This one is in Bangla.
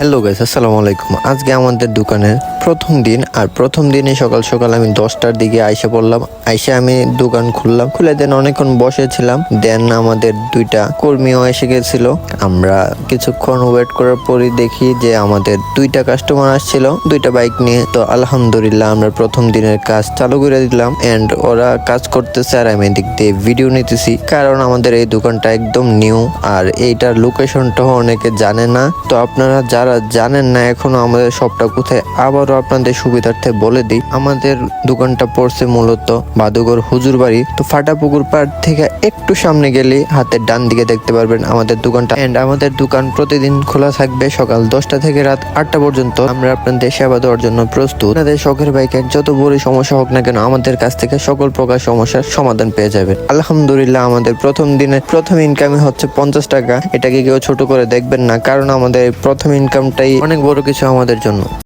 হ্যালো গাইস, আসসালামু আলাইকুম। আজকে আমাদের দোকানের প্রথম দিন, আর প্রথম দিনে সকাল সকাল আমি 10টার দিকে আইসা পড়লাম। আইসা আমি দোকান খুললাম, খুলে দেন অনেকক্ষণ বসেছিলাম। দেন আমাদের দুইটা কর্মীও এসে গেছিল। আমরা কিছুক্ষণ ওয়েট করার পরই দেখি যে আমাদের দুইটা কাস্টমার আসছিল দুইটা বাইক নিয়ে। তো আলহামদুলিল্লাহ আমরা প্রথম দিনের কাজ চালু করে দিলাম এন্ড ওরা কাজ করতেছে আর আমি এদিক দিয়ে ভিডিও নিতেছি, কারণ আমাদের এই দোকানটা একদম নিউ আর এইটার লোকেশনটাও অনেকে জানে না। তো আপনারা যারা জানেন না এখনো আমাদের শপটা কোথায়, আবারও আপনাদের সুবিধার্থে বলে দিই। আমাদের দোকানটা পড়ছে মূলত বাদুঘর হুজুরবাড়ি। তো ফাটাপুকুর পাড় থেকে একটু সামনে গেলে হাতের ডান দিকে দেখতে পারবেন আমাদের দোকানটা। এন্ড আমাদের দোকান প্রতিদিন খোলা থাকবে সকাল 10টা থেকে রাত 8টা পর্যন্ত। আমরা আপনাদের সেবা দেওয়ার জন্য প্রস্তুত। আপনাদের শখের বাইকের যত বড় সমস্যা হোক না কেন, আমাদের কাছ থেকে সকল প্রকার সমস্যার সমাধান পেয়ে যাবেন। আলহামদুলিল্লাহ আমাদের প্রথম দিনে প্রথম ইনকামই হচ্ছে 50 টাকা। এটাকে কেউ ছোট করে দেখবেন না, কারণ আমাদের প্রথম ইনকামটাই অনেক বড় কিছু আমাদের জন্য।